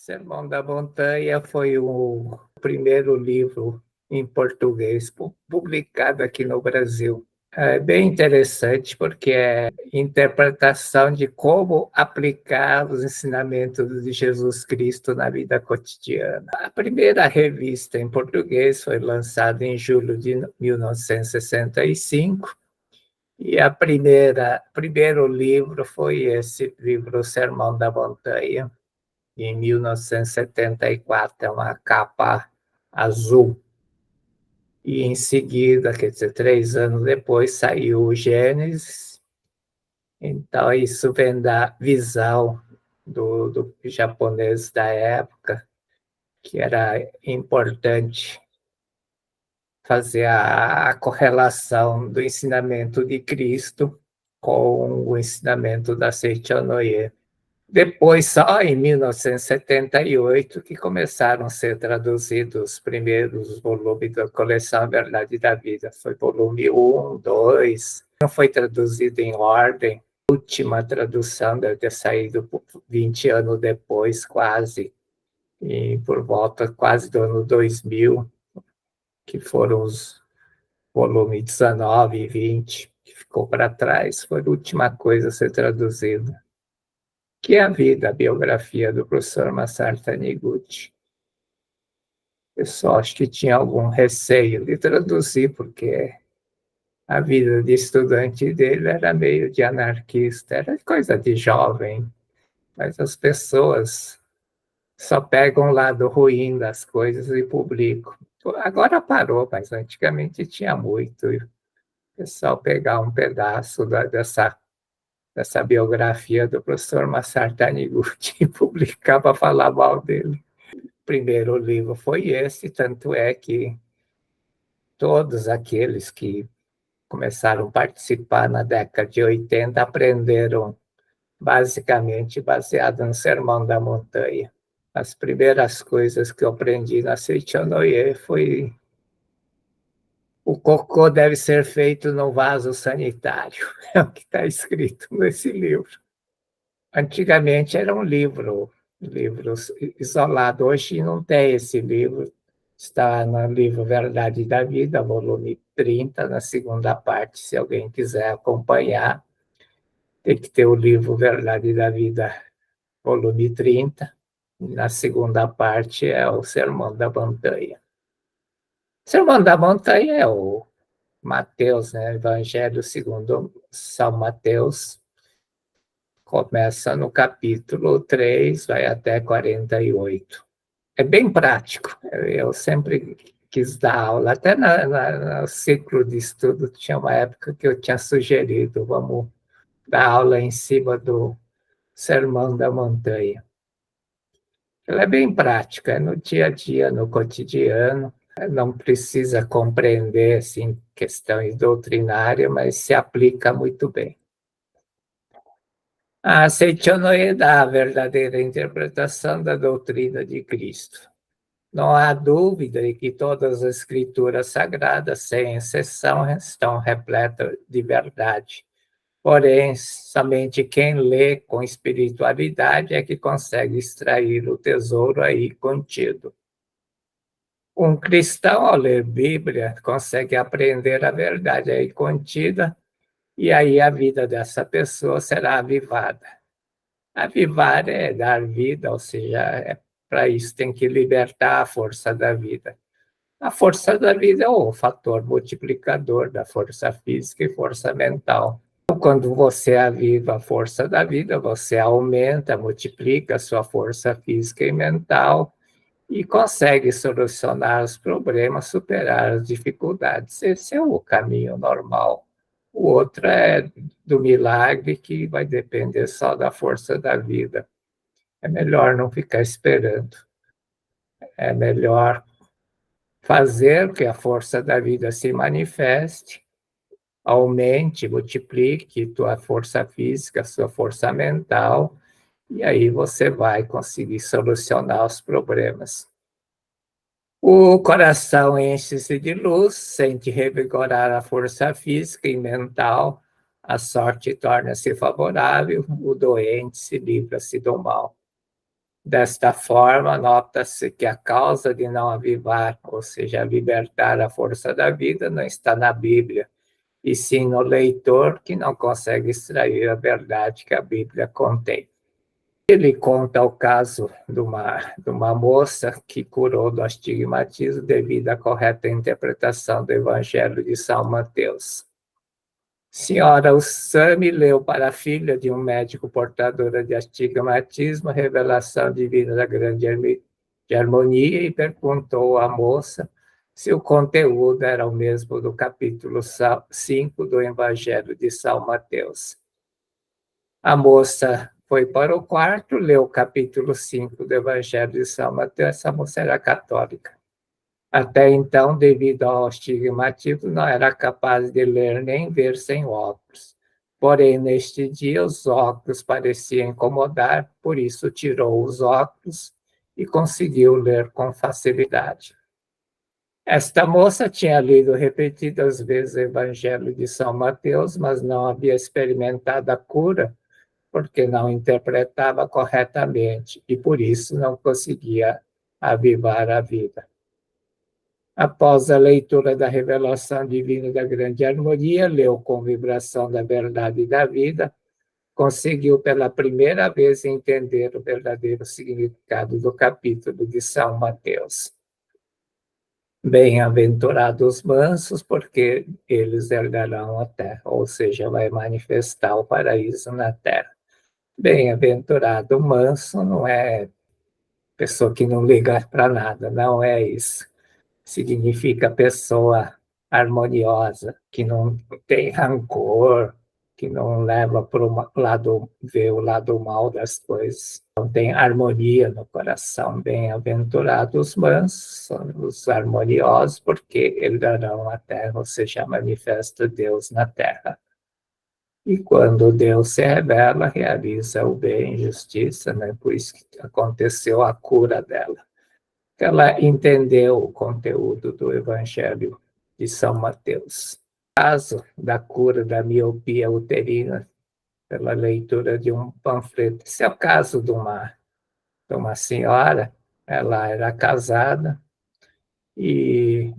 Sermão da Montanha foi o primeiro livro em português publicado aqui no Brasil. É bem interessante porque é interpretação de como aplicar os ensinamentos de Jesus Cristo na vida cotidiana. A primeira revista em português foi lançada em julho de 1965 e a primeiro livro foi esse livro, O Sermão da Montanha, em 1974, é uma capa azul. E em seguida, quer dizer, 3 anos depois, saiu o Gênesis. Então, isso vem da visão do japonês da época, que era importante fazer a correlação do ensinamento de Cristo com o ensinamento da Seichonoye. Depois, só em 1978, que começaram a ser traduzidos os primeiros volumes da coleção Verdade da Vida. Foi volume 1, 2. Não foi traduzido em ordem. A última tradução deve ter saído 20 anos depois, quase, e por volta quase do ano 2000, que foram os volumes 19 e 20, que ficou para trás. Foi a última coisa a ser traduzida, que é a vida, a biografia do professor Masaru Taniguchi. Eu só acho que tinha algum receio de traduzir, porque a vida de estudante dele era meio de anarquista, era coisa de jovem, mas as pessoas só pegam o lado ruim das coisas e publicam. Agora parou, mas antigamente tinha muito. E o pessoal pegar um pedaço dessa biografia do professor Masaru Taniguchi e publicar para falar mal dele. O primeiro livro foi esse, tanto é que todos aqueles que começaram a participar na década de 80 aprenderam basicamente baseado no Sermão da Montanha. As primeiras coisas que eu aprendi na Seichonoye foi: o cocô deve ser feito no vaso sanitário. É o que está escrito nesse livro. Antigamente era um livro isolado. Hoje não tem esse livro. Está no livro Verdade da Vida, volume 30, na segunda parte. Se alguém quiser acompanhar, tem que ter o livro Verdade da Vida, volume 30. Na segunda parte é o Sermão da Montanha. O Sermão da Montanha é o Mateus, né? Evangelho segundo São Mateus. Começa no capítulo 3, vai até 48. É bem prático. Eu sempre quis dar aula, até no ciclo de estudo, tinha uma época que eu tinha sugerido, vamos dar aula em cima do Sermão da Montanha. Ela é bem prática, é no dia a dia, no cotidiano, não precisa compreender assim, questões doutrinárias, mas se aplica muito bem. A Seichonoye dá a verdadeira interpretação da doutrina de Cristo. Não há dúvida de que todas as escrituras sagradas, sem exceção, estão repletas de verdade. Porém, somente quem lê com espiritualidade é que consegue extrair o tesouro aí contido. Um cristão, ao ler Bíblia, consegue aprender a verdade aí contida, e aí a vida dessa pessoa será avivada. Avivar é dar vida, ou seja, para isso tem que libertar a força da vida. A força da vida é o fator multiplicador da força física e força mental. Quando você aviva a força da vida, você aumenta, multiplica a sua força física e mental e consegue solucionar os problemas, superar as dificuldades. Esse é o caminho normal. O outro é do milagre, que vai depender só da força da vida. É melhor não ficar esperando. É melhor fazer que a força da vida se manifeste, aumente, multiplique tua força física, sua força mental, e aí você vai conseguir solucionar os problemas. O coração enche-se de luz, sente revigorar a força física e mental, a sorte torna-se favorável, o doente se livra-se do mal. Desta forma, nota-se que a causa de não avivar, ou seja, libertar a força da vida, não está na Bíblia, e sim no leitor que não consegue extrair a verdade que a Bíblia contém. Ele conta o caso de uma moça que curou do astigmatismo devido à correta interpretação do Evangelho de São Mateus. Senhora Usami leu para a filha de um médico portadora de astigmatismo a revelação divina da grande harmonia e perguntou à moça se o conteúdo era o mesmo do capítulo 5 do Evangelho de São Mateus. A moça foi para o quarto, leu o capítulo 5 do Evangelho de São Mateus. Essa moça era católica. Até então, devido ao astigmatismo, não era capaz de ler nem ver sem óculos. Porém, neste dia, os óculos pareciam incomodar, por isso tirou os óculos e conseguiu ler com facilidade. Esta moça tinha lido repetidas vezes o Evangelho de São Mateus, mas não havia experimentado a cura, porque não interpretava corretamente e, por isso, não conseguia avivar a vida. Após a leitura da revelação divina da grande harmonia, leu com vibração da verdade e da vida, conseguiu pela primeira vez entender o verdadeiro significado do capítulo de São Mateus. Bem-aventurados mansos, porque eles herdarão a terra, ou seja, vai manifestar o paraíso na terra. Bem-aventurado manso não é pessoa que não liga para nada, não é isso. Significa pessoa harmoniosa, que não tem rancor, que não leva para o lado, vê o lado mal das coisas. Então, tem harmonia no coração. Bem-aventurados os mansos, são os harmoniosos, porque herdarão a terra, ou seja, manifesta Deus na terra. E quando Deus se revela, realiza o bem e justiça, né? Por isso que aconteceu a cura dela. Ela entendeu o conteúdo do Evangelho de São Mateus. O caso da cura da miopia uterina pela leitura de um panfleto. Esse é o caso de uma senhora, ela era casada e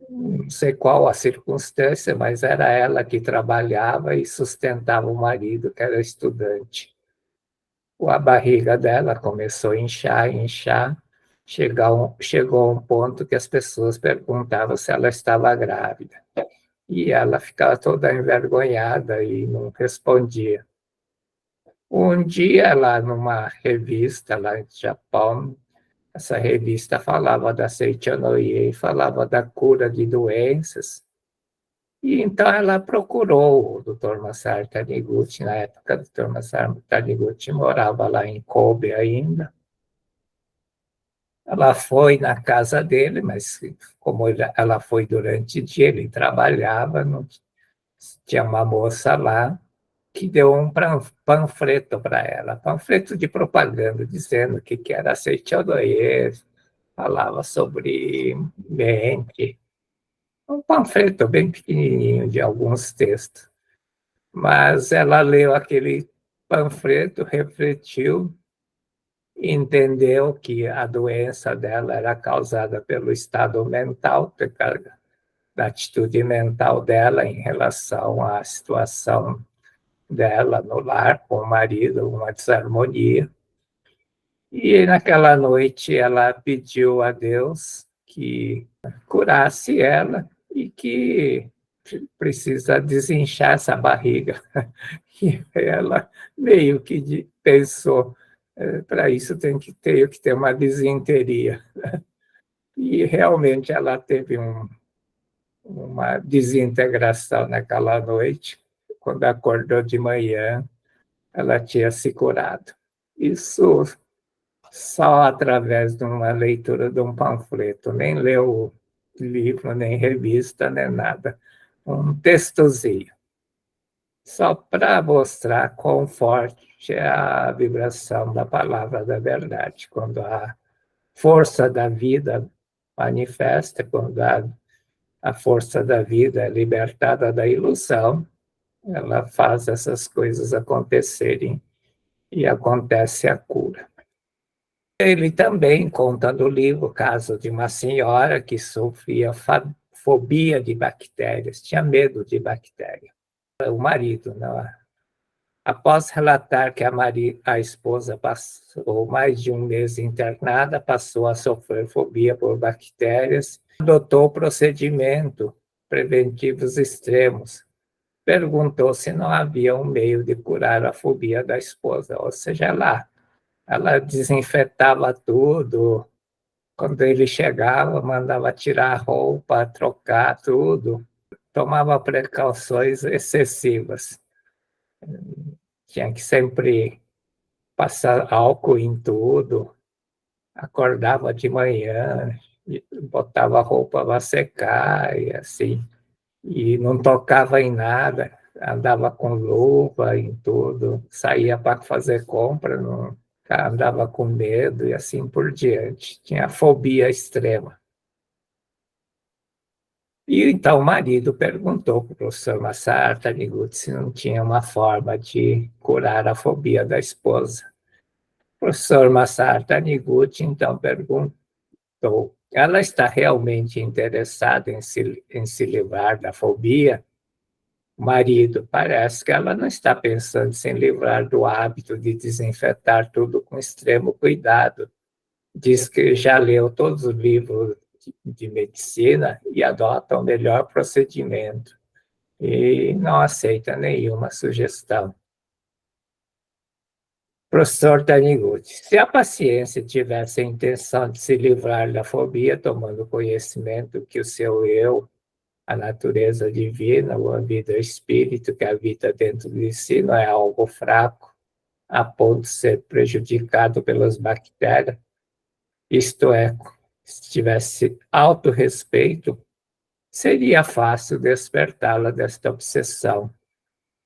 não sei qual a circunstância, mas era ela que trabalhava e sustentava o marido, que era estudante. A barriga dela começou a inchar, chegou a um ponto que as pessoas perguntavam se ela estava grávida. E ela ficava toda envergonhada e não respondia. Um dia, lá numa revista, lá no Japão, essa revista falava da Seichonoye e falava da cura de doenças. E então ela procurou o Dr. Masaru Taniguchi, na época o Dr. Masaru Taniguchi morava lá em Kobe ainda. Ela foi na casa dele, mas como ela foi durante o dia, ele trabalhava, não tinha uma moça lá que deu um panfleto para ela, panfleto de propaganda, dizendo que era Seichonoye, falava sobre mente, um panfleto bem pequenininho de alguns textos. Mas ela leu aquele panfleto, refletiu, entendeu que a doença dela era causada pelo estado mental, da atitude mental dela em relação à situação dela no lar com o marido, uma desarmonia. E naquela noite ela pediu a Deus que curasse ela e que precisa desinchar essa barriga. E ela meio que pensou, para isso tenho que ter uma disenteria. E realmente ela teve uma desintegração naquela noite. Quando acordou de manhã, ela tinha se curado. Isso só através de uma leitura de um panfleto, nem leu livro, nem revista, nem nada. Um textozinho, só para mostrar quão forte é a vibração da palavra da verdade, quando a força da vida manifesta, quando a força da vida é libertada da ilusão, ela faz essas coisas acontecerem e acontece a cura. Ele também conta no livro o caso de uma senhora que sofria fobia de bactérias, tinha medo de bactéria. O marido, não. Após relatar que a esposa passou mais de um mês internada, passou a sofrer fobia por bactérias, adotou procedimento preventivos extremos. Perguntou se não havia um meio de curar a fobia da esposa, ou seja, ela desinfetava tudo. Quando ele chegava, mandava tirar a roupa, trocar tudo, tomava precauções excessivas. Tinha que sempre passar álcool em tudo, acordava de manhã, botava a roupa para secar e assim, e não tocava em nada, andava com luva em tudo, saía para fazer compra, não, andava com medo e assim por diante. Tinha fobia extrema. E então o marido perguntou para o professor Massar Taniguchi se não tinha uma forma de curar a fobia da esposa. O professor Massar Taniguchi então perguntou: ela está realmente interessada em se livrar da fobia? O marido: parece que ela não está pensando em se livrar do hábito de desinfetar tudo com extremo cuidado. Diz que já leu todos os livros de medicina e adota o melhor procedimento e não aceita nenhuma sugestão. Professor Taniguchi, se a paciência tivesse a intenção de se livrar da fobia, tomando conhecimento que o seu eu, a natureza divina, ou a vida espírito que habita dentro de si, não é algo fraco, a ponto de ser prejudicado pelas bactérias, isto é, se tivesse autorrespeito, seria fácil despertá-la desta obsessão.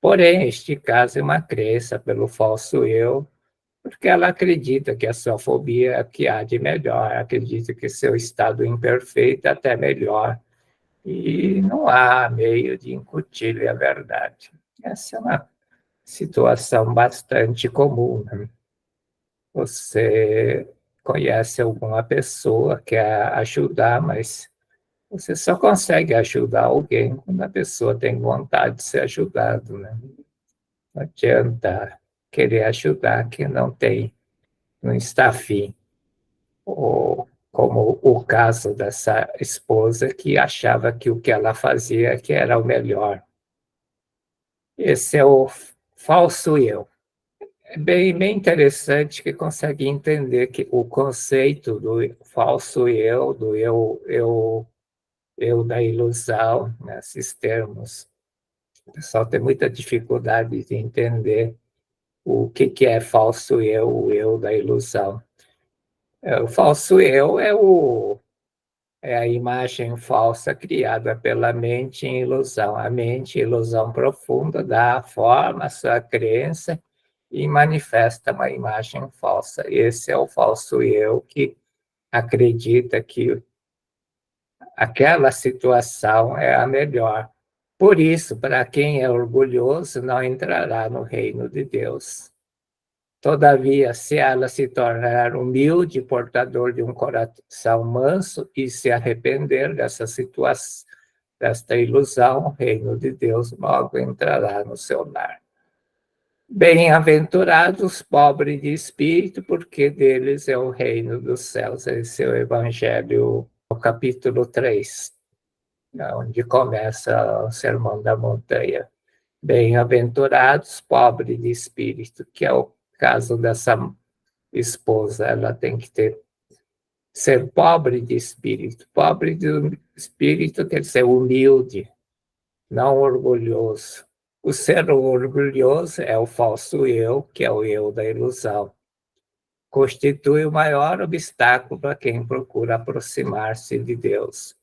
Porém, este caso é uma crença pelo falso eu, porque ela acredita que a sua fobia é o que há de melhor, acredita que seu estado imperfeito é até melhor, e não há meio de incutir a verdade. Essa é uma situação bastante comum, né? Você conhece alguma pessoa, quer ajudar, mas você só consegue ajudar alguém quando a pessoa tem vontade de ser ajudado, né? Não adianta querer ajudar quem não tem, não está afim. Ou como o caso dessa esposa que achava que o que ela fazia que era o melhor. Esse é o falso eu. É bem interessante que consegue entender que o conceito do falso eu, do eu da ilusão, né, esses termos. O pessoal tem muita dificuldade de entender o que é falso eu, o eu da ilusão. O falso eu é a imagem falsa criada pela mente em ilusão. A mente, ilusão profunda, dá forma à sua crença e manifesta uma imagem falsa. Esse é o falso eu que acredita que aquela situação é a melhor. Por isso, para quem é orgulhoso, não entrará no reino de Deus. Todavia, se ela se tornar humilde, portador de um coração manso e se arrepender dessa situação, desta ilusão, o reino de Deus logo entrará no seu lar. Bem-aventurados pobres de espírito, porque deles é o reino dos céus. Esse é o Evangelho, o capítulo 3, onde começa o Sermão da Montanha. Bem-aventurados pobres de espírito, que é o caso dessa esposa. Ela tem que ser pobre de espírito. Pobre de espírito quer dizer humilde, não orgulhoso. O ser orgulhoso é o falso eu, que é o eu da ilusão. Constitui o maior obstáculo para quem procura aproximar-se de Deus.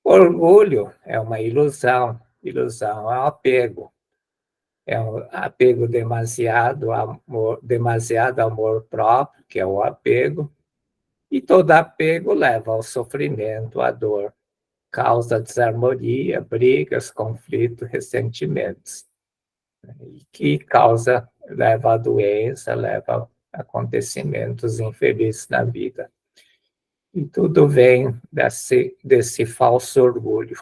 Orgulho é uma ilusão. Ilusão é um apego. É um apego demasiado amor próprio, que é o apego. E todo apego leva ao sofrimento, à dor. Causa desarmonia, brigas, conflitos, ressentimentos. Que leva à doença, leva acontecimentos infelizes na vida. E tudo vem desse falso orgulho.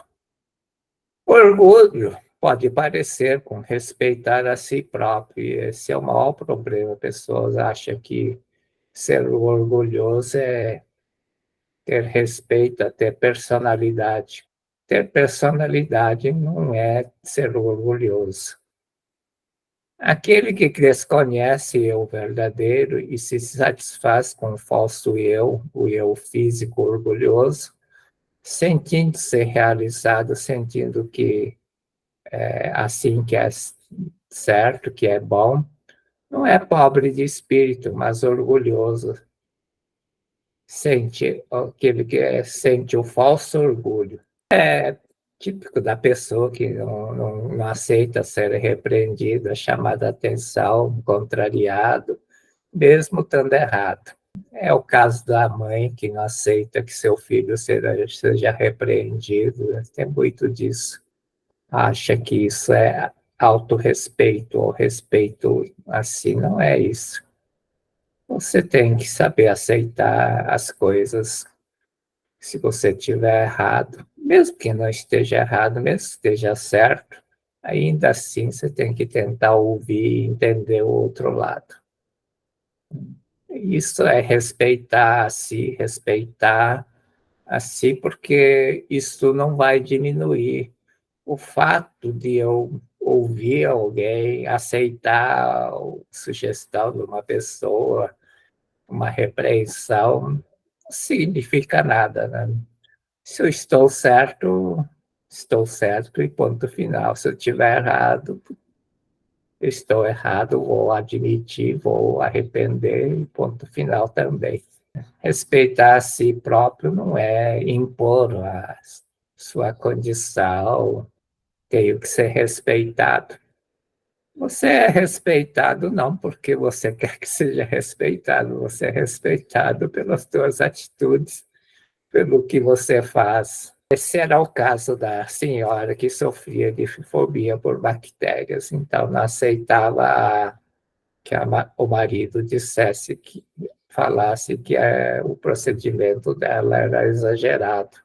Orgulho pode parecer com respeitar a si próprio, e esse é o maior problema. Pessoas acham que ser orgulhoso é ter respeito, é ter personalidade. Ter personalidade não é ser orgulhoso. Aquele que desconhece o verdadeiro e se satisfaz com o falso eu, o eu físico orgulhoso, sentindo-se realizado, sentindo que é assim que é certo, que é bom, não é pobre de espírito, mas orgulhoso. Sente aquele que sente o falso orgulho. É típico da pessoa que não aceita ser repreendida, chamada atenção, contrariado, mesmo estando errado. É o caso da mãe que não aceita que seu filho seja repreendido, né? Tem muito disso. Acha que isso é autorrespeito ou respeito assim, não é isso. Você tem que saber aceitar as coisas. Se você estiver errado, mesmo que não esteja errado, mesmo que esteja certo, ainda assim você tem que tentar ouvir e entender o outro lado. Isso é respeitar a si, porque isso não vai diminuir o fato de eu ouvir alguém, aceitar a sugestão de uma pessoa, uma repreensão, não significa nada, né? Se eu estou certo e ponto final. Se eu estiver errado, estou errado, vou admitir, vou arrepender e ponto final também. Respeitar a si próprio não é impor a sua condição, tenho que ser respeitado. Você é respeitado não porque você quer que seja respeitado, você é respeitado pelas suas atitudes, pelo que você faz. Esse era o caso da senhora que sofria de fobia por bactérias, então não aceitava que o marido dissesse que falasse que o procedimento dela era exagerado.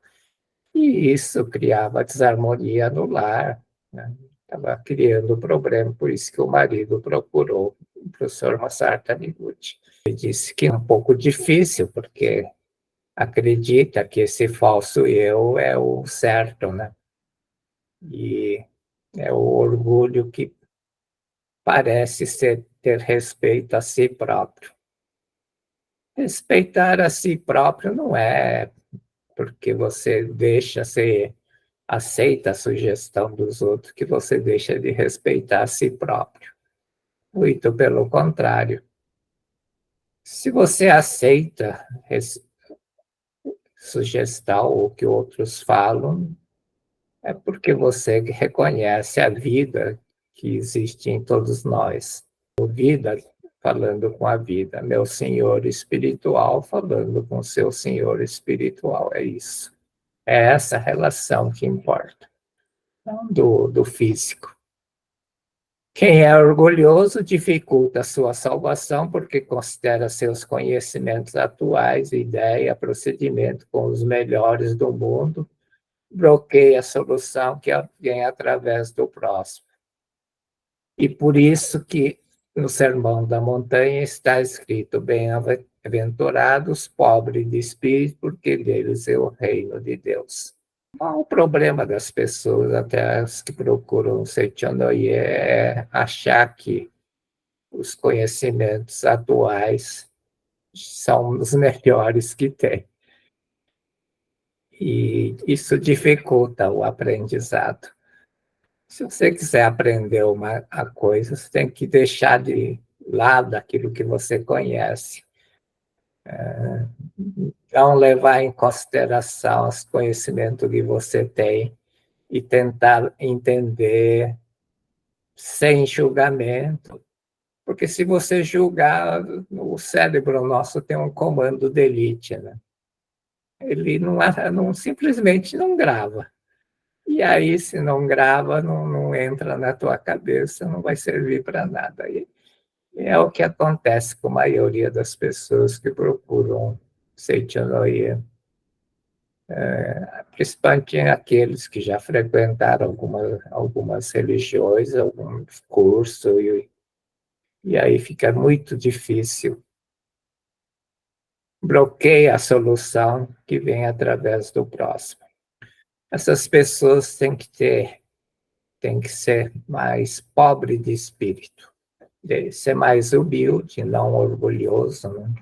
E isso criava desarmonia no lar, né? Estava criando problema, por isso que o marido procurou o professor Massar Taniguchi. Ele disse que é um pouco difícil, porque acredita que esse falso eu é o certo, né? E é o orgulho que parece ter respeito a si próprio. Respeitar a si próprio não é porque você aceita a sugestão dos outros que você deixa de respeitar a si próprio. Muito pelo contrário. Se você aceita sugestão ou que outros falam, é porque você reconhece a vida que existe em todos nós. A vida falando com a vida, meu senhor espiritual falando com seu senhor espiritual, é isso. É essa relação que importa, não do físico. Quem é orgulhoso dificulta a sua salvação porque considera seus conhecimentos atuais, ideia, procedimento com os melhores do mundo, bloqueia a solução que vem através do próximo. E por isso que no Sermão da Montanha está escrito: bem-aventurados pobres de espírito, porque deles é o reino de Deus. O problema das pessoas, até as que procuram Seitianoye, é achar que os conhecimentos atuais são os melhores que tem. E isso dificulta o aprendizado. Se você quiser aprender a coisa, você tem que deixar de lado aquilo que você conhece. Não levar em consideração os conhecimentos que você tem e tentar entender sem julgamento. Porque se você julgar, o cérebro nosso tem um comando delete, né? Ele simplesmente não grava. E aí, se não grava, não entra na tua cabeça, não vai servir para nada. É o que acontece com a maioria das pessoas que procuram Seichenloye, principalmente aqueles que já frequentaram algumas religiões, algum curso, e aí fica muito difícil. Bloqueia a solução que vem através do próximo. Essas pessoas têm que ser mais pobre de espírito, ser mais humilde, não orgulhoso, né?